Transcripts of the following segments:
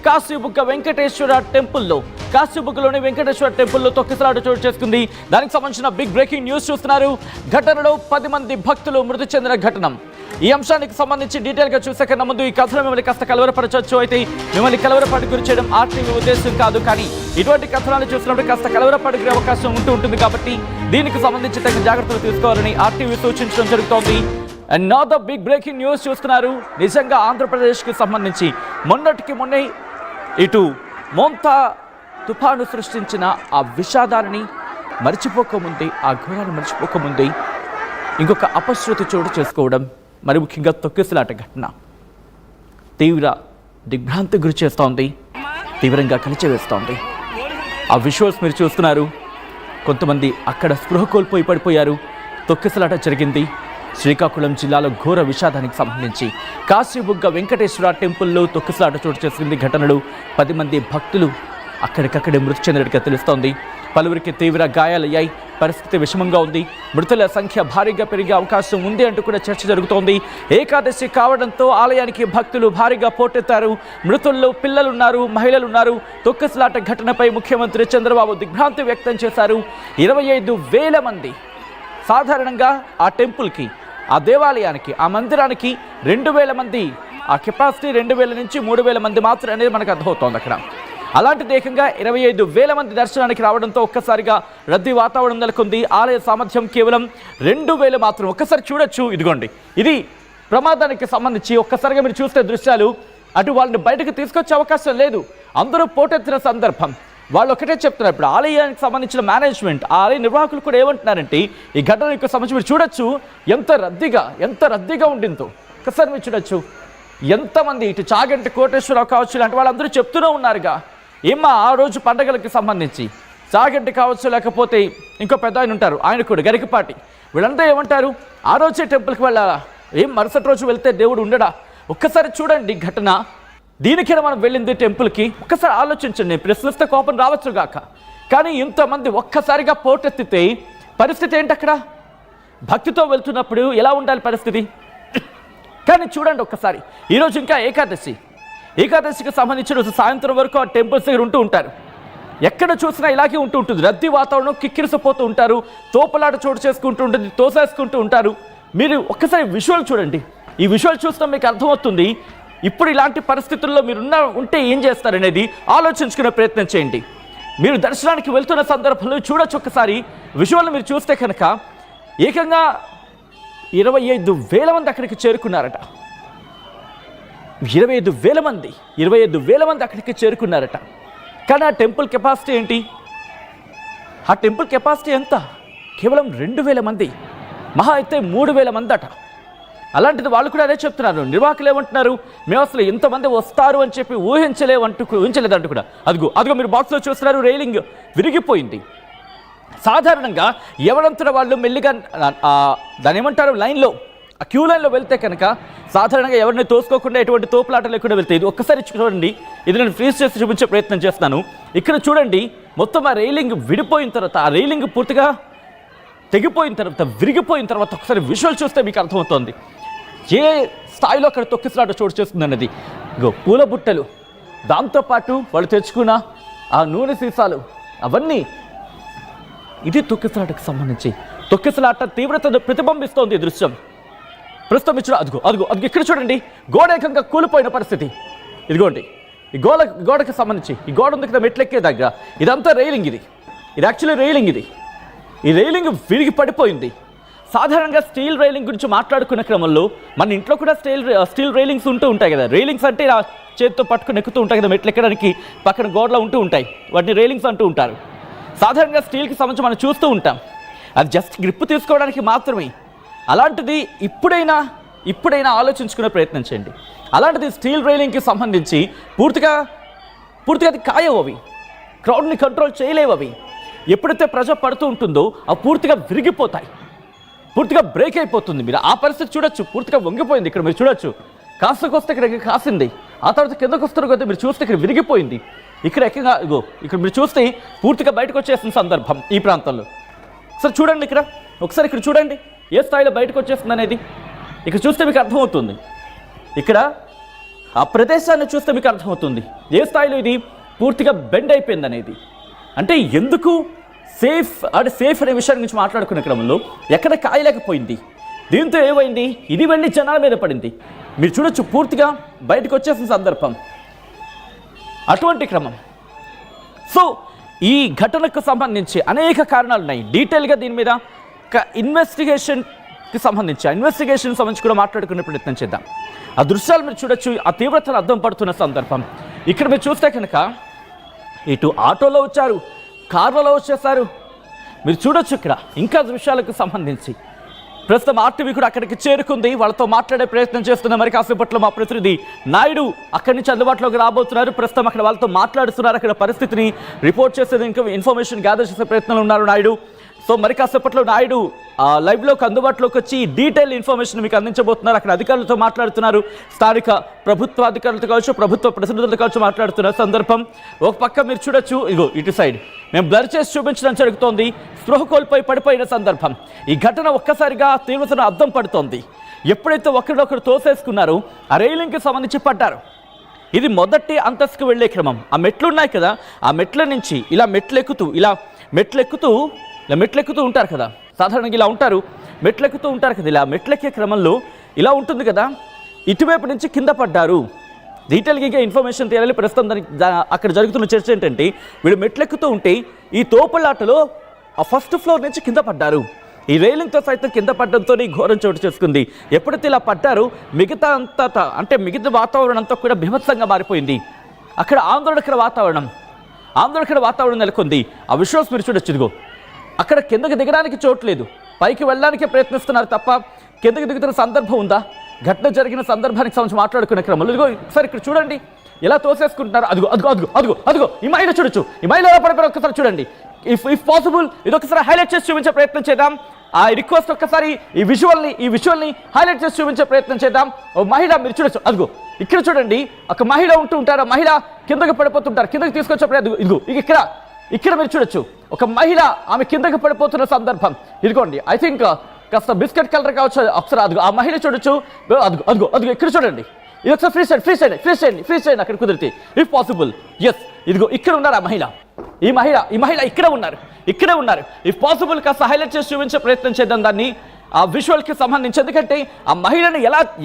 కాశీబుగ్గ వెంకటేశ్వర టెంపుల్లో కాశీబుగ్గలోని వెంకటేశ్వర టెంపుల్లో తొక్కిసలాట చోటు చేసుకుంది. దానికి సంబంధించిన బిగ్ బ్రేకింగ్ న్యూస్ చూస్తున్నారు. ఘటనలో 10 మంది భక్తులు మృతి చెందిన ఘటన. ఈ అంశానికి సంబంధించి డీటెయిల్ గా చూసే కన్నా ముందు ఈ కథను మిమ్మల్ని కాస్త కలవరపరచవచ్చు. అయితే మిమ్మల్ని కలవరపాటు గురి చేయడం ఆర్టీవీ ఉద్దేశం కాదు, కానీ ఇటువంటి కథనాలు చూసినప్పుడు కాస్త కలవరపాటు గురే అవకాశం ఉంటుంది కాబట్టి దీనికి సంబంధించి తగిన జాగ్రత్తలు తీసుకోవాలని ఆర్టీవీ సూచించడం జరుగుతోంది. And now the big breaking news చూస్తున్నారు. నిజంగా ఆంధ్రప్రదేశ్కి సంబంధించి మొన్నటికి మొన్నే ఇటు మోంతా తుఫాను సృష్టించిన ఆ విషాదాన్ని మర్చిపోకముందే, ఆ ఘోరాన్ని మర్చిపోకముందే ఇంకొక అపశృతి చోటు చేసుకోవడం, మరి ముఖ్యంగా తొక్కిసలాట ఘటన తీవ్ర దిగ్భ్రాంతి గురి చేస్తోంది, తీవ్రంగా కలిచివేస్తోంది. ఆ విజువల్స్ మీరు చూస్తున్నారు. కొంతమంది అక్కడ స్పృహ కోల్పోయి పడిపోయారు. తొక్కిసలాట జరిగింది శ్రీకాకుళం జిల్లాలో. ఘోర విషాదానికి సంబంధించి కాశీబుగ్గ వెంకటేశ్వర టెంపుల్లో తొక్కిసలాట చోటు చేసుకుంది. ఘటనలు 10 మంది భక్తులు అక్కడికక్కడే మృతి చెందినట్టుగా తెలుస్తోంది. పలువురికి తీవ్ర గాయాలయ్యాయి. పరిస్థితి విషమంగా ఉంది. మృతుల సంఖ్య భారీగా పెరిగే అవకాశం ఉంది అంటూ కూడా చర్చ జరుగుతోంది. ఏకాదశి కావడంతో ఆలయానికి భక్తులు భారీగా పోటెత్తారు. మృతుల్లో పిల్లలున్నారు, మహిళలున్నారు. తొక్కిసలాట ఘటనపై ముఖ్యమంత్రి చంద్రబాబు దిగ్భ్రాంతి వ్యక్తం చేశారు. 25,000 మంది సాధారణంగా ఆ టెంపుల్కి, ఆ దేవాలయానికి, ఆ మందిరానికి 2,000 మంది ఆ కెపాసిటీ 2,000 నుంచి 3,000 మంది మాత్రం అనేది మనకు అర్థమవుతోంది. అక్కడ అలాంటిది ఏకంగా 25,000 మంది దర్శనానికి రావడంతో ఒక్కసారిగా రద్దీ వాతావరణం నెలకొంది. ఆలయ సామర్థ్యం కేవలం 2,000 మాత్రం. ఒక్కసారి చూడొచ్చు, ఇదిగోండి, ఇది ప్రమాదానికి సంబంధించి ఒక్కసారిగా మీరు చూస్తే దృశ్యాలు. అటు వాళ్ళని బయటకు తీసుకొచ్చే అవకాశం లేదు. అందరూ పోటెత్తిన సందర్భం. వాళ్ళు ఒకటే చెప్తున్నారు. ఇప్పుడు ఆలయానికి సంబంధించిన మేనేజ్మెంట్, ఆలయ నిర్వాహకులు కూడా ఏమంటున్నారంటే, ఈ ఘటనకు సంబంధించి మీరు చూడొచ్చు ఎంత రద్దీగా ఉండిందో. ఒకసారి మీరు చూడొచ్చు ఎంతమంది, ఇటు చాగంటి కోటేశ్వరరావు కావచ్చు, ఇలాంటి వాళ్ళందరూ చెప్తూనే ఉన్నారుగా. ఏమ్మా ఆ రోజు పండగలకి సంబంధించి చాగంటి కావచ్చు, లేకపోతే ఇంకో పెద్ద ఆయన ఉంటారు, ఆయన కూడా గరికపాటి, వీళ్ళంతా ఏమంటారు, ఆ రోజే టెంపుల్కి వెళ్ళాలా, ఏం మరుసటి రోజు వెళ్తే దేవుడు ఉండడా? ఒక్కసారి చూడండి ఘటన. దీనికైనా మనం వెళ్ళింది టెంపుల్కి. ఒక్కసారి ఆలోచించండి. ప్రశ్నిస్తే కోపం రావచ్చు గాక, కానీ ఇంతమంది ఒక్కసారిగా పోటెత్తితే పరిస్థితి ఏంటి? అక్కడ భక్తితో వెళ్తున్నప్పుడు ఎలా ఉండాలి పరిస్థితి? కానీ చూడండి ఒక్కసారి, ఈరోజు ఇంకా ఏకాదశికి సంబంధించిన రోజు సాయంత్రం వరకు ఆ టెంపుల్స్ దగ్గర ఉంటూ ఉంటారు. ఎక్కడ చూసినా ఇలాగే ఉంటుంది. రద్దీ వాతావరణం, కిక్కిరిసిపోతూ ఉంటారు. తోపులాట చోటు చేసుకుంటూ ఉంటుంది, తోసేసుకుంటూ ఉంటారు. మీరు ఒక్కసారి విజువల్ చూడండి. ఈ విజువల్ చూస్తే మీకు అర్థమవుతుంది. ఇప్పుడు ఇలాంటి పరిస్థితుల్లో మీరు ఉంటే ఏం చేస్తారనేది ఆలోచించుకునే ప్రయత్నం చేయండి. మీరు దర్శనానికి వెళ్తున్న సందర్భంలో చూడొచ్చు ఒక్కసారి విజువల్ మీరు చూస్తే కనుక ఏకంగా 25,000 మంది అక్కడికి చేరుకున్నారట. 25,000 మంది అక్కడికి చేరుకున్నారట. కానీ ఆ టెంపుల్ కెపాసిటీ ఏంటి? ఆ టెంపుల్ కెపాసిటీ ఎంత? కేవలం 2,000 మంది, మహా అయితే 3,000 మంది అట. అలాంటిది వాళ్ళు కూడా అదే చెప్తున్నారు. నిర్వాహకులు ఏమంటున్నారు, మేము అసలు ఇంతమంది వస్తారు అని చెప్పి ఊహించలేదంటూ కూడా. అదిగో మీరు బాక్స్లో చూస్తున్నారు, రైలింగ్ విరిగిపోయింది. సాధారణంగా ఎవరంతా వాళ్ళు మెల్లిగా దాని ఏమంటారు, లైన్లో, ఆ క్యూ లైన్లో వెళ్తే కనుక సాధారణంగా ఎవరిని తోసుకోకుండా, ఎటువంటి తోపులాట లేకుండా వెళ్తే, ఇది ఒక్కసారి చూడండి. ఇది నేను ఫ్రీజ్ చేసి చూపించే ప్రయత్నం చేస్తున్నాను. ఇక్కడ చూడండి, మొత్తం ఆ రైలింగ్ విడిపోయిన తర్వాత, ఆ రైలింగ్ పూర్తిగా తెగిపోయిన తర్వాత, విరిగిపోయిన తర్వాత ఒకసారి విజువల్ చూస్తే మీకు అర్థమవుతుంది ఏ స్థాయిలో అక్కడ తొక్కిసలాట చోటు చేస్తుంది అన్నది. పూల బుట్టలు, దాంతోపాటు వాళ్ళు తెచ్చుకున్న ఆ నూనె సీసాలు, అవన్నీ, ఇది తొక్కిసలాటకు సంబంధించి. తొక్కిసలాట తీవ్రతను ప్రతిబింబిస్తోంది ఈ దృశ్యం. ప్రస్తుతం ఇచ్చిన అదిగో ఇక్కడ చూడండి, గోడ ఏకంగా కూలిపోయిన పరిస్థితి. ఇదిగోండి, ఈ గోడకి సంబంధించి, ఈ గోడ ఉంది కదా మెట్లెక్కే దగ్గర, ఇదంతా రైలింగ్. ఇది యాక్చువల్లీ రైలింగ్. ఈ రైలింగ్ విరిగి పడిపోయింది. సాధారణంగా స్టీల్ రైలింగ్ గురించి మాట్లాడుకునే క్రమంలో మన ఇంట్లో కూడా స్టీల్ రైలింగ్స్ ఉంటూ ఉంటాయి కదా. రైలింగ్స్ అంటే ఆ చేతితో పట్టుకుని ఎక్కుతూ ఉంటాయి కదా, మెట్లు ఎక్కడానికి పక్కన గోడలో ఉంటూ ఉంటాయి, వాటిని రైలింగ్స్ అంటూ ఉంటారు. సాధారణంగా స్టీల్కి సంబంధించి మనం చూస్తూ ఉంటాం, అది జస్ట్ గ్రిప్ తీసుకోవడానికి మాత్రమే. అలాంటిది ఇప్పుడైనా ఆలోచించుకునే ప్రయత్నం చేయండి. అలాంటిది స్టీల్ రైలింగ్కి సంబంధించి పూర్తిగా అది కాయవు, అవి క్రౌడ్ని కంట్రోల్ చేయలేవు. అవి ఎప్పుడైతే ప్రెషర్ పడుతూ ఉంటుందో అవి పూర్తిగా విరిగిపోతాయి, పూర్తిగా బ్రేక్ అయిపోతుంది. మీరు ఆ పరిస్థితి చూడొచ్చు, పూర్తిగా వంగిపోయింది. ఇక్కడ మీరు చూడొచ్చు, కాస్తకొస్తే ఇక్కడ కాసింది, ఆ తర్వాత కిందకు వస్తారు కదా, మీరు చూస్తే ఇక్కడ విరిగిపోయింది. ఇక్కడ ఇక్కడ మీరు చూస్తే పూర్తిగా బయటకు వచ్చేసిన సందర్భం ఈ ప్రాంతంలో. ఒకసారి చూడండి, ఇక్కడ చూడండి ఏ స్థాయిలో బయటకు వచ్చేస్తుంది అనేది. ఇక్కడ చూస్తే మీకు అర్థమవుతుంది. ఇక్కడ ఆ ప్రదేశాన్ని చూస్తే మీకు అర్థమవుతుంది ఏ స్థాయిలో ఇది పూర్తిగా బెండ్ అయిపోయింది అనేది. అంటే ఎందుకు సేఫ్ అనే విషయాన్ని గురించి మాట్లాడుకునే క్రమంలో ఎక్కడ కాయలేకపోయింది. దీంతో ఏమైంది, ఇది వెళ్ళి జనాల మీద పడింది. మీరు చూడొచ్చు పూర్తిగా బయటకు వచ్చేసిన సందర్భం అటువంటి క్రమం. సో ఈ ఘటనకు సంబంధించి అనేక కారణాలు ఉన్నాయి. డీటెయిల్గా దీని మీద ఇన్వెస్టిగేషన్కి సంబంధించి కూడా మాట్లాడుకునే ప్రయత్నం చేద్దాం. ఆ దృశ్యాలు మీరు చూడొచ్చు, ఆ తీవ్రతను అర్థం పడుతున్న సందర్భం. ఇక్కడ మీరు చూస్తే కనుక ఇటు ఆటోలో వచ్చారు, కార్లలో వచ్చేసారు. మీరు చూడొచ్చు ఇక్కడ ఇంకా విషయాలకు సంబంధించి ప్రస్తుతం ఆర్టీవీ కూడా అక్కడికి చేరుకుంది. వాళ్ళతో మాట్లాడే ప్రయత్నం చేస్తున్న మరి కాసేపట్లో మా ప్రతినిధి నాయుడు అక్కడి నుంచి అందుబాటులోకి రాబోతున్నారు. ప్రస్తుతం అక్కడ వాళ్ళతో మాట్లాడుతున్నారు. అక్కడ పరిస్థితిని రిపోర్ట్ చేసేది, ఇంకా ఇన్ఫర్మేషన్ గ్యాదర్ చేసే ప్రయత్నంలో ఉన్నారు నాయుడు. సో మరి కాసేపట్లో నాయుడు లైవ్లోకి అందుబాటులోకి వచ్చి డీటెయిల్ ఇన్ఫర్మేషన్ మీకు అందించబోతున్నారు. అక్కడ అధికారులతో మాట్లాడుతున్నారు, స్థానిక ప్రభుత్వ అధికారులతో కావచ్చు, ప్రభుత్వ ప్రతినిధులతో కావచ్చు మాట్లాడుతున్న సందర్భం. ఒక పక్క మీరు చూడొచ్చు, ఇగో ఇటు సైడ్ మేము బ్లర్ చేసి చూపించడం జరుగుతోంది. స్పృహ కోల్పోయి పడిపోయిన సందర్భం. ఈ ఘటన ఒక్కసారిగా తీవ్రతను అద్దం పడుతోంది. ఎప్పుడైతే ఒకరినొకరు తోసేసుకున్నారో ఆ రైలింగ్కి సంబంధించి పడ్డారు. ఇది మొదటి అంతస్తుకు వెళ్లే క్రమం. ఆ మెట్లు ఉన్నాయి కదా, ఆ మెట్ల నుంచి ఇలా మెట్లెక్కుతూ ఉంటారు కదా, సాధారణంగా ఇలా ఉంటారు, మెట్లెక్కుతూ ఉంటారు కదా. ఇలా మెట్లెక్కే క్రమంలో ఇలా ఉంటుంది కదా, ఇటువైపు నుంచి కింద పడ్డారు. డీటెయిల్గా ఇన్ఫర్మేషన్ తీయాలి. ప్రస్తుతం అక్కడ జరుగుతున్న చర్చ ఏంటంటే వీళ్ళు మెట్లెక్కుతూ ఉంటే ఈ తోపులాటలో ఆ ఫస్ట్ ఫ్లోర్ నుంచి కింద పడ్డారు. ఈ రైలింగ్తో సైతం కింద పడడంతో ఘోరం చోటు చేసుకుంది. ఎప్పుడైతే ఇలా పడ్డారో మిగతా వాతావరణం అంతా కూడా బీభత్సంగా మారిపోయింది. అక్కడ ఆందోళనకర వాతావరణం నెలకొంది. ఆ విజువల్స్ మీరు చూడొచ్చు. ఇదిగో అక్కడ కిందకి దిగడానికి చోట్లేదు, పైకి వెళ్ళడానికే ప్రయత్నిస్తున్నారు తప్ప కిందకి దిగుతున్న సందర్భం ఉందా? ఘటన జరిగిన సందర్భానికి సంబంధించి మాట్లాడుకునే క్రమంలో ఇదిగో ఒకసారి ఇక్కడ చూడండి, ఎలా తోసేసుకుంటున్నారు. అదిగో ఈ మహిళ చూడొచ్చు, ఈ మహిళ ఎలా పడిపోయి ఒక్కసారి చూడండి. ఇఫ్ పాసిబుల్ ఇది ఒకసారి హైలైట్ చేసి చూపించే ప్రయత్నం చేద్దాం. ఆ రిక్వెస్ట్ ఒక్కసారి ఈ విజువల్ని హైలైట్ చేసి చూపించే ప్రయత్నం చేద్దాం. ఓ మహిళ మీరు చూడొచ్చు, అదిగో ఇక్కడ చూడండి, ఒక మహిళ ఉంటారు. ఆ మహిళ కిందకి పడిపోతుంటారు. కిందకి తీసుకొచ్చే ఇదిగో ఇక్కడ మీరు చూడొచ్చు, ఒక మహిళ ఆమె కిందకి పడిపోతున్న సందర్భం. ఇదిగోండి, ఐ థింక్ కాస్త బిస్కెట్ కలర్ కావచ్చు. ఒకసారి అదిగో ఆ మహిళ చూడొచ్చు, అదిగో ఇక్కడ చూడండి. ఇది ఒకసారి ఫ్రీజ్ చేయండి అక్కడ కుదిరితే, ఇఫ్ పాసిబుల్. ఎస్, ఇదిగో ఇక్కడ ఉన్నారు ఆ మహిళ. ఈ మహిళ ఇక్కడే ఉన్నారు. ఇఫ్ పాసిబుల్ కాస్త హైలైట్ చేసి చూపించే ప్రయత్నం చేద్దాం దాన్ని, ఆ విజువల్కి సంబంధించి. ఎందుకంటే ఆ మహిళను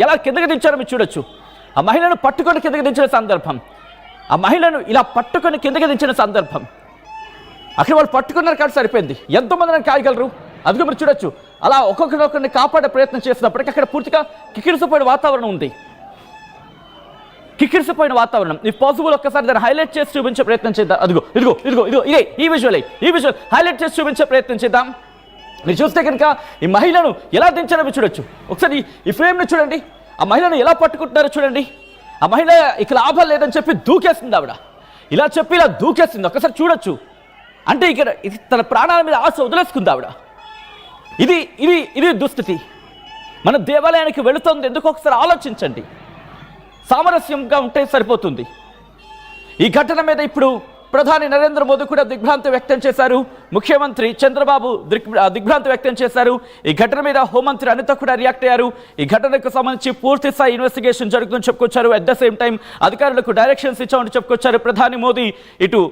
ఎలా కిందకి దించారో మీరు చూడొచ్చు. ఆ మహిళను పట్టుకొని కిందకి దించిన సందర్భం, ఆ మహిళను ఇలా పట్టుకొని కిందకి దించిన సందర్భం. అక్కడ వాళ్ళు పట్టుకున్నారు కాబట్టి సరిపోయింది. ఎంతోమంది కాయగలరు? అదిగో మీరు చూడొచ్చు, అలా ఒక్కొక్కరిని కాపాడే ప్రయత్నం చేసినప్పటికీ అక్కడ పూర్తిగా కిక్కిరిసిపోయిన వాతావరణం ఉంది. ఇఫ్ పాసిబుల్ ఒక్కసారి దాన్ని హైలైట్ చేసి చూపించే ప్రయత్నం చేద్దాం. ఇదిగో ఇదే ఈ విజువల్ హైలైట్ చేసి చూపించే ప్రయత్నం చేద్దాం. మీరు చూస్తే కనుక ఈ మహిళను ఎలా దించారో మీరు చూడొచ్చు. ఒకసారి ఈ ఫ్రేమ్ని చూడండి, ఆ మహిళను ఎలా పట్టుకుంటున్నారో చూడండి. ఆ మహిళ ఇక లాభం లేదని చెప్పి దూకేస్తుంది. ఆవిడ ఇలా దూకేస్తుంది. ఒక్కసారి చూడొచ్చు. అంటే ఇక్కడ తన ప్రాణాల మీద ఆశ వదిలేసుకుంది ఆవిడ. ఇది దుస్థితి. మన దేవాలయానికి వెళుతుంది ఎందుకు ఒకసారి ఆలోచించండి. సామరస్యంగా ఉంటే సరిపోతుంది. ఈ ఘటన మీద ఇప్పుడు ప్రధాని నరేంద్ర మోదీ కూడా దిగ్భ్రాంతి వ్యక్తం చేశారు. ముఖ్యమంత్రి చంద్రబాబు దిగ్భ్రాంతి వ్యక్తం చేశారు. ఈ ఘటన మీద హోంమంత్రి అనిత కూడా రియాక్ట్ అయ్యారు. ఈ ఘటనకు సంబంధించి పూర్తి స్థాయి ఇన్వెస్టిగేషన్ జరుగుతుందని చెప్పుకొచ్చారు. అట్ ద సేమ్ టైం అధికారులకు డైరెక్షన్స్ ఇచ్చామని చెప్పుకొచ్చారు. ప్రధాని మోదీ ఇటు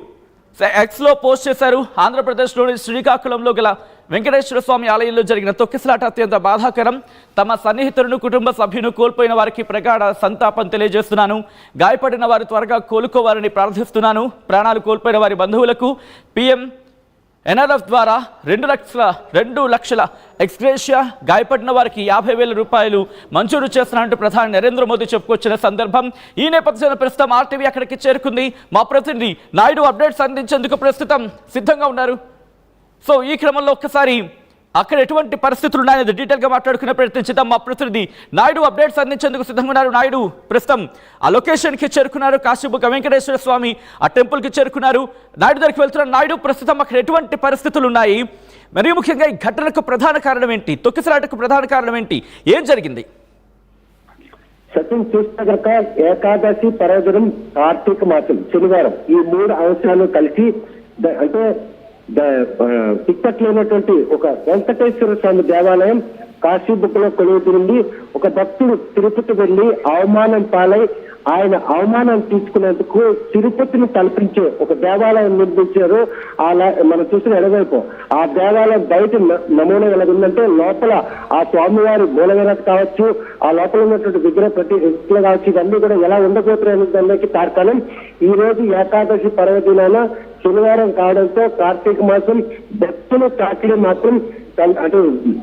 ఎక్స్లో పోస్ట్ చేశారు. ఆంధ్రప్రదేశ్లోని శ్రీకాకుళంలో గల వెంకటేశ్వర స్వామి ఆలయంలో జరిగిన తొక్కిసలాట అత్యంత బాధాకరం. తమ సన్నిహితులను, కుటుంబ సభ్యులను కోల్పోయిన వారికి ప్రగాఢ సంతాపం తెలియజేస్తున్నాను. గాయపడిన వారు త్వరగా కోలుకోవాలని ప్రార్థిస్తున్నాను. ప్రాణాలు కోల్పోయిన వారి బంధువులకు PM NRF ద్వారా 2 లక్షల ఎక్స్గ్రేషియా, గాయపడిన వారికి 50,000 రూపాయలు మంజూరు చేస్తున్నట్టు ప్రధాని నరేంద్ర మోదీ చెప్పుకొచ్చిన సందర్భం. ఈ నేపథ్యంలో ప్రస్తుతం RTV అక్కడికి చేరుకుంది. మా ప్రతినిధి నాయుడు అప్డేట్స్ అందించేందుకు ప్రస్తుతం సిద్ధంగా ఉన్నారు. సో ఈ క్రమంలో ఒక్కసారి అక్కడ ఎటువంటి పరిస్థితులు ఉన్నాయనేది డీటెయిల్గా మాట్లాడుకునే ప్రయత్నం చేద్దాం. మా ప్రతినిధి నాయుడు అప్డేట్స్ అందించేందుకు సిద్ధంగా ఉన్నారు. నాయుడు ప్రస్తుతం ఆ లొకేషన్కి చేరుకున్నారు. కాశీబుగ్గ వెంకటేశ్వర స్వామి ఆ టెంపుల్కి చేరుకున్నారు. నాయుడు దగ్గరికి వెళ్తున్నారు. నాయుడు ప్రస్తుతం అక్కడ ఎటువంటి పరిస్థితులు ఉన్నాయి, మరీ ముఖ్యంగా ఈ ఘటనకు ప్రధాన కారణం ఏంటి, తొక్కిసలాటకు ప్రధాన కారణం ఏంటి, ఏం జరిగింది? సచిన్ చూస్తే కనుక ఏకాదశి పర్వదినం, కార్తీక మాసం, శనివారం, ఈ 3 అంశాలు కలిసి అంటే టిక్కెట్లైనటువంటి ఒక వెంకటేశ్వర స్వామి దేవాలయం కాశీబుగ్గలో కొలువుతీరింది. ఒక భక్తుడు తిరుపతి వెళ్లి అవమానం పాలై ఆయన అవమానం తీసుకునేందుకు తిరుపతిని తలపించే ఒక దేవాలయం నిర్మించారు. మనం చూసిన ఎడవైపు ఆ దేవాలయం బయట నమూనా ఎలా ఉందంటే లోపల ఆ స్వామివారి మూలవిరాట్ కావచ్చు, ఆ లోపల ఉన్నటువంటి విగ్రహ ప్రతిష్టలు కావచ్చు, ఇవన్నీ కూడా ఎలా ఉండబోతున్నాయనే దానికి తార్కాణం ఈ రోజు ఏకాదశి పర్వదినాన శనివారం కావడంతో కార్తీక మాసం భక్తులు తాకిడి మాత్రం అంటే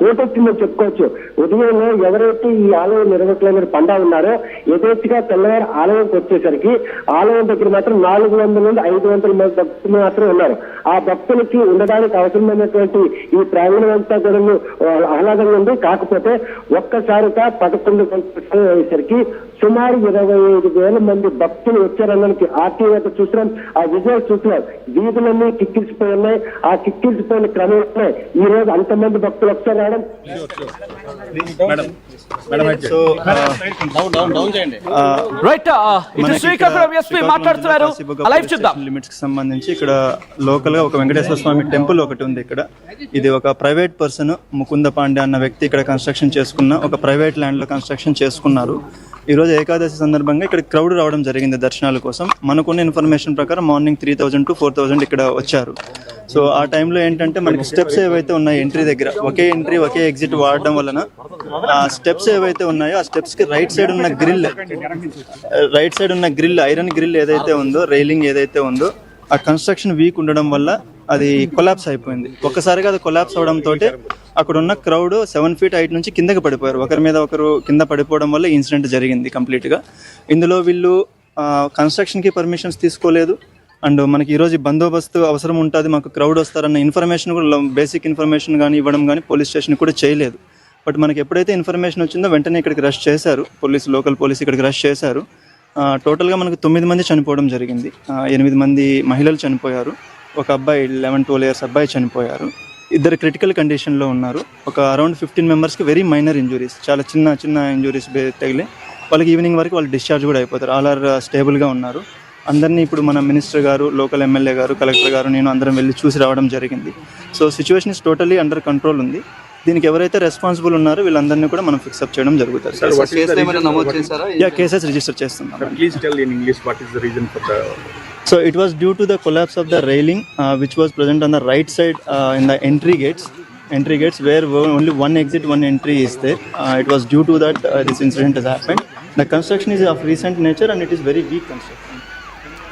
ఓటొచ్చిందని చెప్పుకోవచ్చు. ఉదయంలో ఎవరైతే ఈ ఆలయం నిర్వాహకులు పండా ఉన్నారో యథేచ్ఛగా తెల్లవారు ఆలయంకి వచ్చేసరికి ఆలయం దగ్గర మాత్రం 400 నుండి 500 మంది భక్తులు మాత్రం ఉన్నారు. ఆ భక్తులకి ఉండడానికి అవసరమైనటువంటి ఈ ప్రాంగణం అంతా కూడా ఆహ్లాదంగా ఉంది. కాకపోతే ఒక్కసారిగా 11 గంటల అయ్యేసరికి సుమారు 25,000 మంది భక్తులు వచ్చారనడానికి ఆర్టీవీ చూసినాం, ఆ విజువల్స్ చూసినాం. వీధులన్నీ కిక్కిరిసిపోయి ఉన్నాయి. ఆ కిక్కిరిసిపోయిన క్రమంలో ఈ రోజు అంతమంది భక్తులు ఒకసారి రావడం లిమిట్స్ కి సంబంధించి ఇక్కడ లోకల్ గా ఒక వెంకటేశ్వర స్వామి టెంపుల్ ఒకటి ఉంది. ఇక్కడ ఇది ఒక ప్రైవేట్ పర్సన్ ముకుంద పాండే అన్న వ్యక్తి ఇక్కడ కన్స్ట్రక్షన్ చేసుకున్న ఒక ప్రైవేట్ ల్యాండ్ లో కన్స్ట్రక్షన్ చేసుకున్నారు. ఈ రోజు ఏకాదశి సందర్భంగా ఇక్కడ క్రౌడ్ రావడం జరిగింది దర్శనాల కోసం. మనకున్న ఇన్ఫర్మేషన్ ప్రకారం మార్నింగ్ 3,000 to 4,000 ఇక్కడ వచ్చారు. సో ఆ టైంలో ఏంటంటే మనకి స్టెప్స్ ఏవైతే ఉన్నాయో ఎంట్రీ దగ్గర ఒకే ఎంట్రీ ఒకే ఎగ్జిట్ వాడడం వలన ఆ స్టెప్స్ ఏవైతే ఉన్నాయో ఆ స్టెప్స్ కి రైట్ సైడ్ ఉన్న గ్రిల్ ఐరన్ గ్రిల్ ఏదైతే ఉందో, రైలింగ్ ఏదైతే ఉందో, ఆ కన్స్ట్రక్షన్ వీక్ ఉండడం వల్ల అది కొలాప్స్ అయిపోయింది. ఒక్కసారిగా అది కొలాప్స్ అవడంతో అక్కడ ఉన్న క్రౌడ్ 7 feet హైట్ నుంచి కిందకి పడిపోయారు. ఒకరి మీద ఒకరు కింద పడిపోవడం వల్ల ఇన్సిడెంట్ జరిగింది కంప్లీట్గా. ఇందులో వీళ్ళు కన్స్ట్రక్షన్కి పర్మిషన్స్ తీసుకోలేదు. అండ్ మనకి ఈరోజు బందోబస్తు అవసరం ఉంటుంది, మాకు క్రౌడ్ వస్తారన్న ఇన్ఫర్మేషన్ కూడా, బేసిక్ ఇన్ఫర్మేషన్ కానీ ఇవ్వడం కానీ పోలీస్ స్టేషన్ కూడా చేయలేదు. బట్ మనకి ఎప్పుడైతే ఇన్ఫర్మేషన్ వచ్చిందో వెంటనే ఇక్కడికి రష్ చేశారు లోకల్ పోలీస్ ఇక్కడికి రష్ చేశారు. టోటల్గా మనకు 9 మంది చనిపోవడం జరిగింది. 8 మంది మహిళలు చనిపోయారు. ఒక అబ్బాయి 11-12 years అబ్బాయి చనిపోయారు. 2 క్రిటికల్ కండిషన్లో ఉన్నారు. ఒక around 15 members very minor injuries, చాలా చిన్న ఇంజురీస్ తగిలి వాళ్ళకి ఈవినింగ్ వరకు వాళ్ళు డిశ్చార్జ్ కూడా అయిపోతారు. ఆల్ ఆర్ స్టేబుల్గా ఉన్నారు. అందరినీ ఇప్పుడు మన మినిస్టర్ గారు, లోకల్ ఎమ్మెల్యే గారు, కలెక్టర్ గారు, నేను అందరం వెళ్ళి చూసి రావడం జరిగింది. So situation is totally under control ఉంది. దీనికి ఎవరైతే రెస్పాన్సిబుల్ ఉన్నారో వీళ్ళందరినీ కూడా మనం ఫిక్సప్ చేయడం జరుగుతుంది. కేసెస్ రిజిస్టర్ చేస్తున్నాం. So it was due to the collapse of the railing which was present on the right side in the entry gates where only one exit, one entry is there. It was due to that this incident has happened. The construction is of recent nature and it is very weak construction.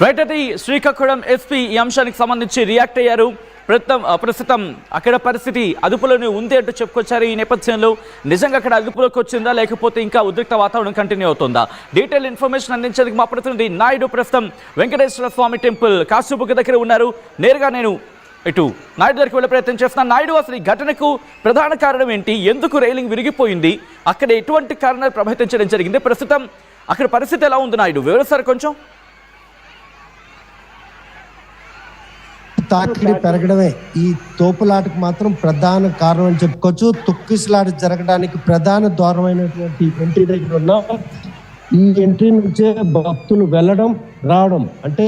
Right, అది Srikakulam SP ఈ అంశానికి సంబంధించి react అయ్యారు. ప్రస్తుతం అక్కడ పరిస్థితి అదుపులోనే ఉంది అంటూ చెప్పుకొచ్చారు. ఈ నేపథ్యంలో నిజంగా అక్కడ అదుపులోకి వచ్చిందా లేకపోతే ఇంకా ఉద్రిక్త వాతావరణం కంటిన్యూ అవుతుందా? డీటెయిల్ ఇన్ఫర్మేషన్ అందించేందుకు మా ప్రతినిధి నాయుడు ప్రస్తుతం వెంకటేశ్వర స్వామి టెంపుల్ కాశీబుగ్గ దగ్గర ఉన్నారు. నేరుగా నేను ఇటు నాయుడు దగ్గరికి వెళ్ళే ప్రయత్నం చేస్తున్నాను. నాయుడు, అసలు ఈ ఘటనకు ప్రధాన కారణం ఏంటి? ఎందుకు రైలింగ్ విరిగిపోయింది? అక్కడ ఎటువంటి కారణాలు ప్రభావితం జరిగింది? ప్రస్తుతం అక్కడ పరిస్థితి ఎలా ఉంది నాయుడు, వివరిస్తారు కొంచెం? తాకిడి పెరగడమే ఈ తోపులాటకు మాత్రం ప్రధాన కారణం అని చెప్పుకోవచ్చు. తొక్కిసలాట జరగడానికి ప్రధాన ద్వారమైనటువంటి ఎంట్రీ దగ్గర ఉన్న ఈ ఎంట్రీ నుంచే భక్తులు వెళ్ళడం రావడం, అంటే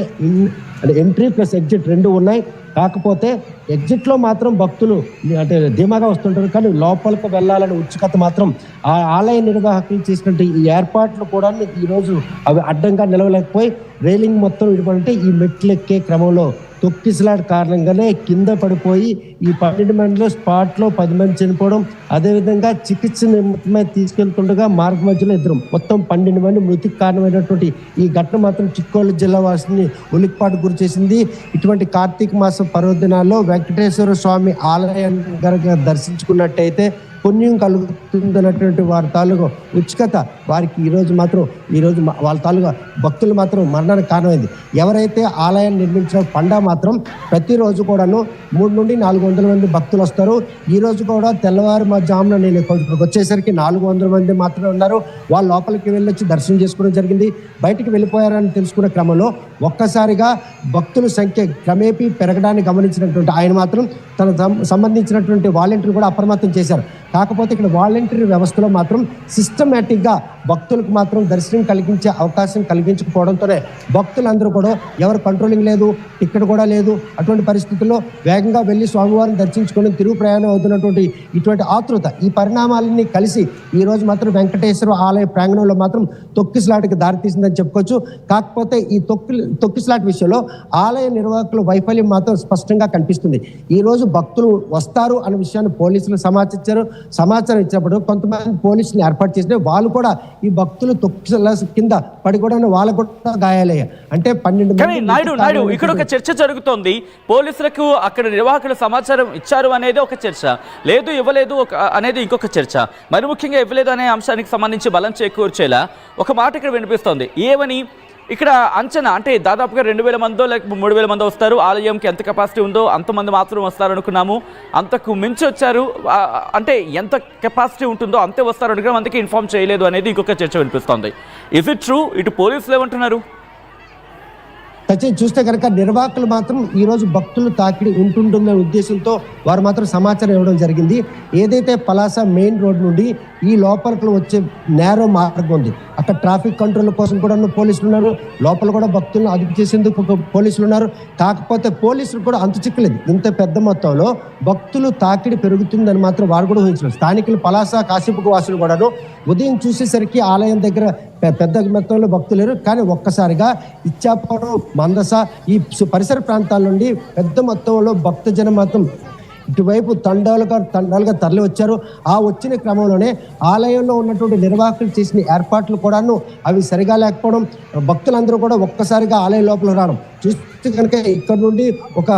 ఎంట్రీ ప్లస్ ఎగ్జిట్ 2 ఉన్నాయి. కాకపోతే ఎగ్జిట్లో మాత్రం భక్తులు అంటే ధీమాగా వస్తుంటారు, కానీ లోపలికి వెళ్ళాలని ఉత్సుకత మాత్రం ఆ ఆలయ నిర్వాహకులు చేసినట్టు ఈ ఏర్పాట్లు కూడా ఈరోజు అవి అడ్డంగా నిలవలేకపోయి రైలింగ్ మొత్తం విడిపడంటే ఈ మెట్లు ఎక్కే క్రమంలో తొక్కిసలాట కారణంగానే కింద పడిపోయి ఈ 12 మందిలో స్పాట్లో 10 మంది చనిపోవడం, అదేవిధంగా చికిత్స నిమిత్తమై తీసుకెళ్తుండగా మార్గ మధ్యలో మొత్తం 12 మంది మృతికి కారణమైనటువంటి ఈ ఘటన మాత్రం చిక్కోలు జిల్లా వాసిని ఉలిక్పాటు గురి చేసింది. ఇటువంటి కార్తీక మాసం పర్వదినాల్లో వెంకటేశ్వర స్వామి ఆలయాన్ని కనుక దర్శించుకున్నట్టయితే పుణ్యం కలుగుతుందన్నటువంటి వారి తాలూకా ఉత్సుకత వారికి ఈరోజు వాళ్ళ తాలూకా భక్తులు మాత్రం మరణానికి కారణమైంది. ఎవరైతే ఆలయాన్ని నిర్మించిన పండా మాత్రం ప్రతిరోజు కూడాను 300 నుండి 400 మంది భక్తులు వస్తారు. ఈ రోజు కూడా తెల్లవారుజామున నేను ఇక్కడికి వచ్చేసరికి 400 మంది మాత్రమే ఉన్నారు. వాళ్ళు లోపలికి వెళ్ళొచ్చి దర్శనం చేసుకోవడం జరిగింది. బయటికి వెళ్ళిపోయారని తెలుసుకునే క్రమంలో ఒక్కసారిగా భక్తుల సంఖ్య క్రమేపీ పెరగడాన్ని గమనించినటువంటి ఆయన మాత్రం తన సంబంధించినటువంటి వాలంటీర్లు కూడా అప్రమత్తం చేశారు. కాకపోతే ఇక్కడ వాలంటీర్ వ్యవస్థలో మాత్రం సిస్టమేటిక్గా భక్తులకు మాత్రం దర్శనం కలిగించే అవకాశం కలిగించకపోవడంతోనే భక్తులందరూ కూడా ఎవరు కంట్రోలింగ్ లేదు, టికెట్ కూడా లేదు. అటువంటి పరిస్థితుల్లో వేగంగా వెళ్ళి స్వామివారిని దర్శించుకొని తిరుగు ప్రయాణం అవుతున్నటువంటి ఇటువంటి ఆతృత, ఈ పరిణామాలన్నీ కలిసి ఈ రోజు మాత్రం వెంకటేశ్వర ఆలయ ప్రాంగణంలో మాత్రం తొక్కిసలాటకి దారితీసిందని చెప్పుకోవచ్చు. కాకపోతే ఈ తొక్కిసలాట విషయంలో ఆలయ నిర్వాహకుల వైఫల్యం మాత్రం స్పష్టంగా కనిపిస్తుంది. ఈ రోజు భక్తులు వస్తారు అనే విషయాన్ని పోలీసులు సమాచారం ఇచ్చినప్పుడు కొంతమంది పోలీసులు ఏర్పాటు చేసిన వాళ్ళు కూడా ఈ భక్తులు తొక్కిసల కింద పడి కూడా వాళ్ళకు కూడా గాయాలయ్యాయి. అంటే 12 మంది. నాయుడు ఇక్కడ ఒక చర్చ జరుగుతోంది. పోలీసులకు అక్కడ నిర్వాహకులు సమాచారం ఇచ్చారు అనేది ఒక చర్చ, లేదు ఇవ్వలేదు అనేది ఇంకొక చర్చ. మరి ముఖ్యంగా ఇవ్వలేదు అనే అంశానికి సంబంధించి బలం చేకూర్చేలా ఒక మాట ఇక్కడ వినిపిస్తోంది. ఏమని ఇక్కడ అంచనా అంటే దాదాపుగా 2000 మందో లేకపోతే 3000 మందో వస్తారు, ఆలయంకి ఎంత కెపాసిటీ ఉందో అంతమంది మాత్రం వస్తారు అనుకున్నాము, అంతకు మించి వచ్చారు, అంటే ఎంత కెపాసిటీ ఉంటుందో అంతే వస్తారు అనుకున్నాం, అందుకే ఇన్ఫార్మ్ చేయలేదు అనేది ఇంకొక చర్చ వినిపిస్తోంది. Is it true? ఇటు పోలీసులు ఏమంటున్నారు? చూస్తే కనుక నిర్వాహకులు మాత్రం ఈ రోజు భక్తులు తాకిడి ఉంటుందనే ఉద్దేశంతో వారు మాత్రం సమాచారం ఇవ్వడం జరిగింది. ఏదైతే పలాస మెయిన్ రోడ్ నుండి ఈ లోపలికి వచ్చే నేరో మార్గం ఉంది, అక్కడ ట్రాఫిక్ కంట్రోల్ కోసం కూడా పోలీసులు ఉన్నారు, లోపల కూడా భక్తులను అదుపు చేసేందుకు పోలీసులు ఉన్నారు. కాకపోతే పోలీసులు కూడా అంతు చిక్కలేదు. ఇంత పెద్ద మొత్తంలో భక్తులు తాకిడి పెరుగుతుందని మాత్రం వారు కూడా ఊహించారు. స్థానికులు పలాస కాశీపుకు వాసులు కూడాను ఉదయం చూసేసరికి ఆలయం దగ్గర పెద్ద మొత్తంలో భక్తులు లేరు. కానీ ఒక్కసారిగా ఇచ్చాపురం, మందస ఈ పరిసర ప్రాంతాల నుండి పెద్ద మొత్తంలో భక్తజనం మాత్రం ఇటువైపు తండాలుగా తరలి వచ్చారు. ఆ వచ్చిన క్రమంలోనే ఆలయంలో ఉన్నటువంటి నిర్వాహకులు చేసిన ఏర్పాట్లు కూడాను అవి సరిగా లేకపోవడం, భక్తులందరూ కూడా ఒక్కసారిగా ఆలయం లోపల రావడం చూస్తే కనుక ఇక్కడ నుండి ఒక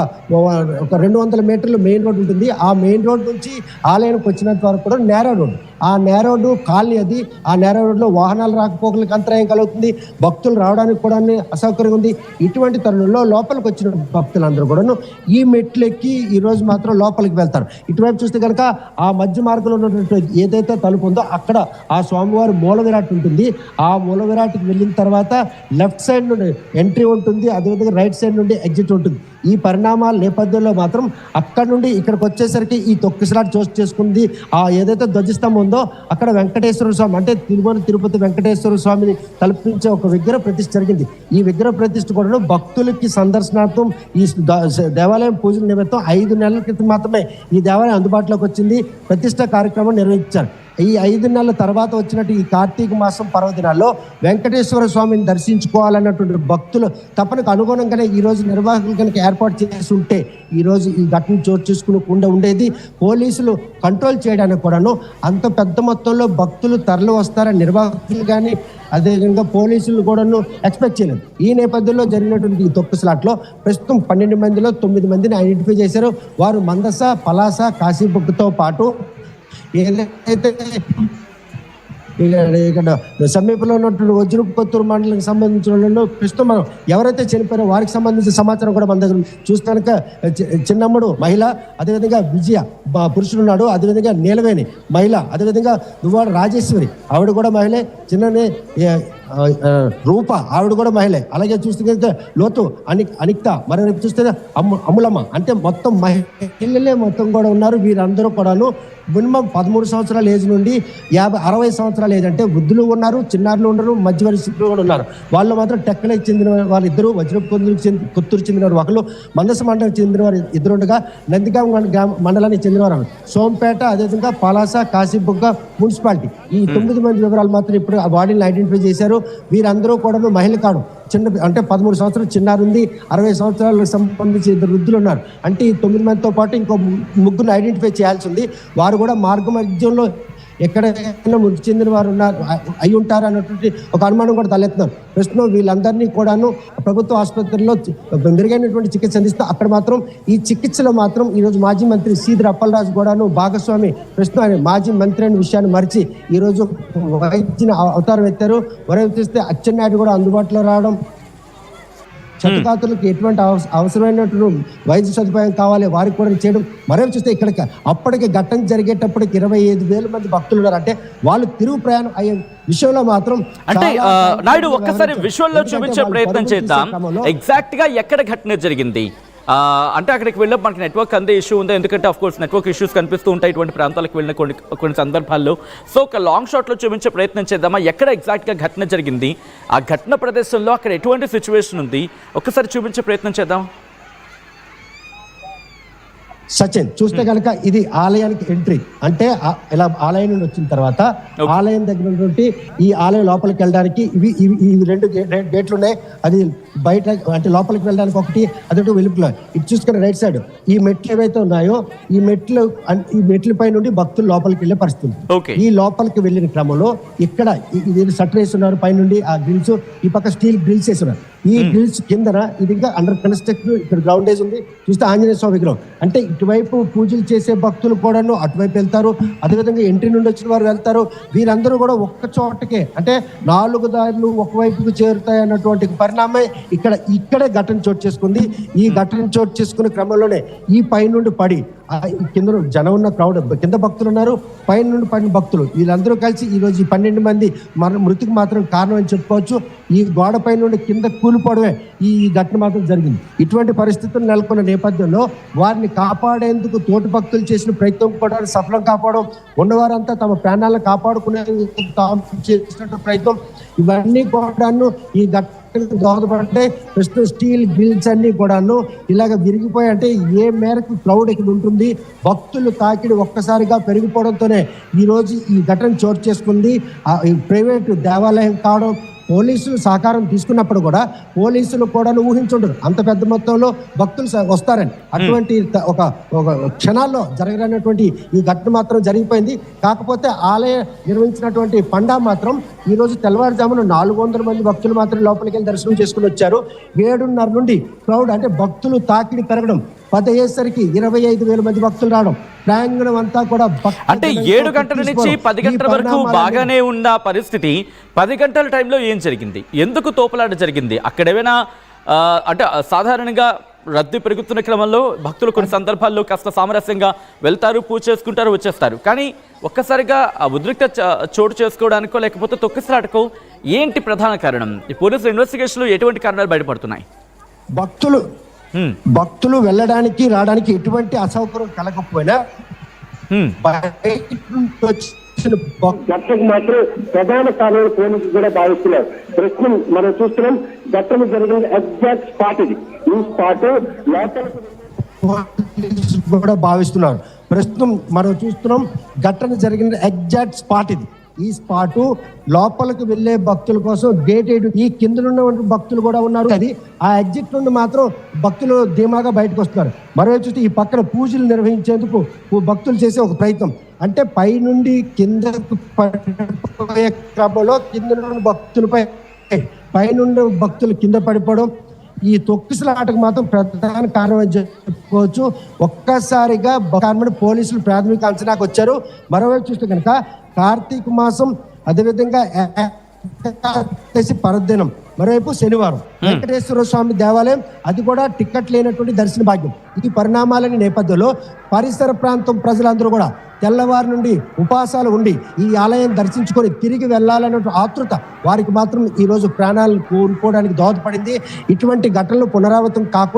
200 మీటర్లు మెయిన్ రోడ్ ఉంటుంది. ఆ మెయిన్ రోడ్ నుంచి ఆలయానికి వచ్చినంత వరకు కూడా నేరో రోడ్డు, ఆ నేరో రోడ్డు కాలనీ అది. ఆ నేరో రోడ్లో వాహనాలు రాకపోకలకు అంతరాయం కలుగుతుంది, భక్తులు రావడానికి కూడా అసౌకర్యం ఉంది. ఇటువంటి తరుణంలో లోపలికి వచ్చిన భక్తులందరూ కూడాను ఈ మెట్లు ఎక్కి ఈ రోజు మాత్రం లోపలికి వెళ్తారు. ఇటువైపు చూస్తే కనుక ఆ మధ్య మార్గంలో ఉన్నటువంటి ఏదైతే తలుపు ఉందో అక్కడ ఆ స్వామివారి మూల విరాట్ ఉంటుంది. ఆ మూల విరాట్కి వెళ్ళిన తర్వాత లెఫ్ట్ సైడ్ నుండి ఎంట్రీ ఉంటుంది, అదేవిధంగా రైట్ సైడ్ నుండి ఎగ్జిట్ ఉంటుంది. ఈ పరిణామాల నేపథ్యంలో మాత్రం అక్కడ నుండి ఇక్కడికి వచ్చేసరికి ఈ తొక్కిసలాట చోటు చేసుకుంది. ఆ ఏదైతే ధ్వజస్తంభం ఉందో అక్కడ వెంకటేశ్వర స్వామి అంటే తిరుపతి వెంకటేశ్వర స్వామిని తలపించే ఒక విగ్రహ ప్రతిష్ఠ జరిగింది. ఈ విగ్రహ ప్రతిష్ఠ కూడా భక్తులకి సందర్శనార్థం ఈ దేవాలయం పూజల నిమిత్తం 5 నెలల క్రితం మాత్రమే ఈ దేవాలయం అందుబాటులోకి వచ్చింది. ప్రతిష్ఠ కార్యక్రమం నిర్వహించారు. ఈ 5 నెలల తర్వాత వచ్చినట్టు ఈ కార్తీక మాసం పర్వదినాల్లో వెంకటేశ్వర స్వామిని దర్శించుకోవాలన్నటువంటి భక్తులు తపనకు అనుగుణంగానే ఈ రోజు నిర్వాహకులు కనుక ఏర్పాటు చేసి ఉంటే ఈ రోజు ఈ ఘటన చోటు చేసుకునకుండా ఉండేది. పోలీసులు కంట్రోల్ చేయడానికి కూడాను అంత పెద్ద మొత్తంలో భక్తులు తరలి వస్తారని నిర్వాహకులు కానీ అదేవిధంగా పోలీసులు కూడాను ఎక్స్పెక్ట్ చేయలేదు. ఈ నేపథ్యంలో జరిగినటువంటి ఈ తొక్కిసలాట్లో ప్రస్తుతం 12 మందిలో 9 మందిని ఐడెంటిఫై చేశారు. వారు మందస, పలాస, కాశీబుక్తో పాటు ఏదైతే ఇక్కడ సమీపంలో ఉన్నటువంటి వజ్రపుకొత్తూరు మండలానికి సంబంధించిన వాళ్ళు ప్రస్తుతం మనం ఎవరైతే చనిపోయారో వారికి సంబంధించిన సమాచారం కూడా మన దగ్గర చూస్తాక చిన్నమ్మడు మహిళ, అదేవిధంగా విజయ పురుషుడు ఉన్నాడు, అదేవిధంగా నీలవేణి మహిళ, అదేవిధంగా దువ్వాడ రాజేశ్వరి ఆవిడ కూడా మహిళే, చిన్ననే రూప ఆవిడ కూడా మహిళే, అలాగే చూస్తే లోతు అనిక్త, మరోవైపు చూస్తే అమ్ములమ్మ, అంటే మొత్తం మహిళలే మొత్తం కూడా ఉన్నారు. వీరందరూ కూడాను మినిమం 13 సంవత్సరాల ఏజ్ నుండి 50-60 సంవత్సరాల ఏజ్, అంటే వృద్ధులు ఉన్నారు, చిన్నారులు ఉన్నారు, మధ్య వయస్సులు కూడా ఉన్నారు. వాళ్ళు మాత్రం టెక్కలకి చెందిన వాళ్ళిద్దరు, కొత్తూరు చెందిన వారు ఒకరు, మందస మండలం చెందిన వారు ఇద్దరు ఉండగా నందిగాం మండలానికి చెందిన వారు సోంపేట, అదేవిధంగా పలాస, కాశీబుగ్గ మున్సిపాలిటీ ఈ 9 మంది వివరాలు మాత్రం ఇప్పుడు ఆ బాడీని ఐడెంటిఫై చేశారు. వీరందరూ కూడా మహిళ కాడు, చిన్న అంటే 13 సంవత్సరాలు చిన్నారు ఉంది, 60 సంవత్సరాలకు సంబంధించి 2 వృద్ధులు ఉన్నారు. అంటే ఈ 9 మందితో పాటు ఇంకో 3 ఐడెంటిఫై చేయాల్సి ఉంది. వారు కూడా మార్గ మధ్యంలో ఎక్కడైనా మృతి చెందిన వారు ఉన్నారు అయి ఉంటారు అన్నటువంటి ఒక అనుమానం కూడా తలెత్తున్నారు. ప్రస్తుతం వీళ్ళందరినీ కూడాను ప్రభుత్వ ఆసుపత్రిలో మెరుగైనటువంటి చికిత్స అందిస్తూ అక్కడ మాత్రం ఈ చికిత్సలో మాత్రం ఈరోజు మాజీ మంత్రి సీదిరి అప్పలరాజు కూడాను భాగస్వామి. ప్రస్తుతం ఆయన మాజీ మంత్రి అనే విషయాన్ని మరిచి ఈరోజు వైద్యుని అవతారం ఎత్తారు. మరో చూస్తే అచ్చెన్నాయుడు కూడా అందుబాటులో రావడం క్షతగాత్రులకు ఎటువంటి అవసరమైనటువంటి వైద్య సదుపాయం కావాలి వారికి కూడా చేయడం. మరేమి చూస్తే ఇక్కడికి అప్పటికి ఘటన జరిగేటప్పటికి 25,000 మంది భక్తులు ఉన్నారు. అంటే వాళ్ళు తిరుగు ప్రయాణం అయ్యే విషయంలో మాత్రం అంటే నాయుడు ఒక్కసారి విజువల్లో చూపించే ప్రయత్నం చేద్దాం. ఎగ్జాక్ట్ గా ఎక్కడ ఘటన జరిగింది అంటే అక్కడికి వెళ్ళి మనకి నెట్వర్క్ అందే ఇష్యూ ఉంది, ఎందుకంటే ఆఫ్ కోర్స్ నెట్వర్క్ ఇష్యూస్ కనిపిస్తూ ఉంటాయి ఇటువంటి ప్రాంతాలకు వెళ్ళిన కొన్ని సందర్భాల్లో. సో ఒక లాంగ్ షాట్లో చూపించే ప్రయత్నం చేద్దామా, ఎక్కడ ఎగ్జాక్ట్గా ఘటన జరిగింది, ఆ ఘటన ప్రదేశంలో అక్కడ ఎటువంటి సిచ్యువేషన్ ఉంది ఒక్కసారి చూపించే ప్రయత్నం చేద్దాం. సచిన్ చూస్తే కనుక ఇది ఆలయానికి ఎంట్రీ. అంటే ఇలా ఆలయం నుండి వచ్చిన తర్వాత ఆలయం దగ్గర నుండి ఈ ఆలయం లోపలికి వెళ్ళడానికి ఇవి 2 గేట్లు ఉన్నాయి. అది బయట అంటే లోపలికి వెళ్ళడానికి ఒకటి, అదొకటి వెలుపులో. ఇది చూసుకుని రైట్ సైడ్ ఈ మెట్లు ఏవైతే ఉన్నాయో ఈ మెట్ల పై నుండి భక్తులు లోపలికి వెళ్ళే పరిస్థితి. ఈ లోపలికి వెళ్ళిన క్రమంలో ఇక్కడ షట్టర్ వేస్తున్నారు పైనుండి, ఆ గ్రిల్స్ ఈ పక్క స్టీల్ గ్రిల్స్ వేస్తున్నారు. ఈ గ్రిల్స్ కిందన ఇది ఇంకా అండర్ కన్స్ట్రక్షన్. ఇక్కడ గ్రౌండేజ్ ఉంది. చూస్తే ఆంజనేయ స్వామి విగ్రహం. అంటే ఇటువైపు పూజలు చేసే భక్తులు కూడాను అటువైపు వెళ్తారు, అదేవిధంగా ఎంట్రీ నుండి వచ్చిన వారు వెళ్తారు. వీరందరూ కూడా ఒక్క చోటకే అంటే 4 దారులు ఒకవైపుకు చేరుతాయి అన్నటువంటి పరిణామం ఇక్కడే ఘటన చోటు చేసుకుంది. ఈ ఘటన చోటు చేసుకునే క్రమంలోనే ఈ పై నుండి పడి కింద జనం ఉన్న క్రౌడ్, కింద భక్తులు ఉన్నారు, పైన నుండి పడిన భక్తులు, వీళ్ళందరూ కలిసి ఈరోజు ఈ 12 మంది మృతికి మాత్రం కారణం అని చెప్పుకోవచ్చు. ఈ గోడ పై నుండి కింద కూలిపోవడమే ఈ ఘటన మాత్రం జరిగింది. ఇటువంటి పరిస్థితులు నెలకొన్న నేపథ్యంలో వారిని కాపాడేందుకు తోటి భక్తులు చేసిన ప్రయత్నం కూడా సఫలం కాపాడడం, ఉన్నవారంతా తమ ప్రాణాలను కాపాడుకునే చేసినట్టు ప్రయత్నం, ఇవన్నీ కూడాను ఈ ఘటన దోహదపడితే ప్రస్తుతం స్టీల్ గ్రిల్స్ అన్ని కూడాను ఇలాగ విరిగిపోయి, అంటే ఏ మేరకు క్రౌడ్ ఇక్కడ ఉంటుంది, భక్తులు తాకిడి ఒక్కసారిగా పెరిగిపోవడంతోనే ఈరోజు ఈ ఘటన చోటు చేసుకుంది. ప్రైవేటు దేవాలయం కావడం, పోలీసులు సహకారం తీసుకున్నప్పుడు కూడా పోలీసులు కూడా ఊహించుండరు అంత పెద్ద మొత్తంలో భక్తులు వస్తారని. అటువంటి ఒక క్షణాల్లో జరగనటువంటి ఈ ఘటన మాత్రం జరిగిపోయింది. కాకపోతే ఆలయం నిర్వహించినటువంటి పండా మాత్రం ఈ రోజు తెల్లవారుజామున 400 మంది భక్తులు మాత్రం లోపలికి వెళ్ళి దర్శనం చేసుకుని వచ్చారు. 7:30 నుండి క్రౌడ్ అంటే భక్తులు తాకిడి పెరగడం, 10 అయ్యేసరికి 25,000 మంది భక్తులు రావడం, ప్రాంగణం అంతా కూడా అంటే 7 గంటల నుంచి 10 గంటల వరకు బాగానే ఉన్న పరిస్థితి 10 గంటల టైంలో ఏం జరిగింది, ఎందుకు తోపులాట జరిగింది? అక్కడ ఏమైనా అంటే సాధారణంగా రద్దీ పెరుగుతున్న క్రమంలో భక్తులు కొన్ని సందర్భాల్లో కాస్త సామరస్యంగా వెళ్తారు, పూజ చేసుకుంటారు, వచ్చేస్తారు. కానీ ఒక్కసారిగా ఆ ఉద్రిక్త చోటు చేసుకోవడానికో లేకపోతే తొక్కిసలాటకో ఏంటి ప్రధాన కారణం? ఈ పోలీసుల ఇన్వెస్టిగేషన్లో ఎటువంటి కారణాలు బయటపడుతున్నాయి? భక్తులు వెళ్ళడానికి రావడానికి ఎటువంటి అసౌకర్యం కలగకపోయినా ఘటనకు మాత్రం ప్రధాన కారణాలు పోలీసులు కూడా భావిస్తున్నారు. ప్రస్తుతం మనం చూస్తున్నాం ఘటన జరిగిన ఎగ్జాక్ట్ స్పాట్ ఇది. ఈ స్పాట్ కూడా భావిస్తున్నారు. ప్రస్తుతం మనం చూస్తున్నాం ఘటన జరిగిన ఎగ్జాక్ట్ స్పాట్ ఇది. ఈ స్పాట్ లోపలికి వెళ్లే భక్తుల కోసం గేటెడ్, ఈ కింద ఉన్న భక్తులు కూడా ఉన్నారు. అది ఆ ఎగ్జిట్ నుండి మాత్రం భక్తులు ధీమాగా బయటకు వస్తున్నారు. మరోవైపు చూస్తే ఈ పక్కన పూజలు నిర్వహించేందుకు భక్తులు చేసే ఒక ప్రయత్నం, అంటే పై నుండి కిందకు పడిపోయే క్రమంలో కింద నుండి భక్తులపై పైనుండి భక్తులు కింద పడిపోవడం, ఈ తొక్కిసలాటకు మాత్రం ప్రధాన కారణం అని చెప్పుకోవచ్చు. ఒక్కసారిగా పోలీసులు ప్రాథమిక అంచనాకు వచ్చారు. మరోవైపు చూస్తే కనుక కార్తీక మాసం, అదేవిధంగా పరదినం, మరోవైపు శనివారం వెంకటేశ్వర స్వామి దేవాలయం, అది కూడా టికెట్ లేనటువంటి దర్శన భాగ్యం. ఈ పరిణామాలని నేపథ్యంలో పరిసర ప్రాంతం ప్రజలందరూ కూడా తెల్లవారి నుండి ఉపవాసాలు ఉండి ఈ ఆలయం దర్శించుకొని తిరిగి వెళ్ళాలన్న ఆతృత వారికి మాత్రం ఈరోజు ప్రాణాలు కోల్పోవడానికి దోహదపడింది. ఇటువంటి ఘటనలు పునరావృతం కాకుండా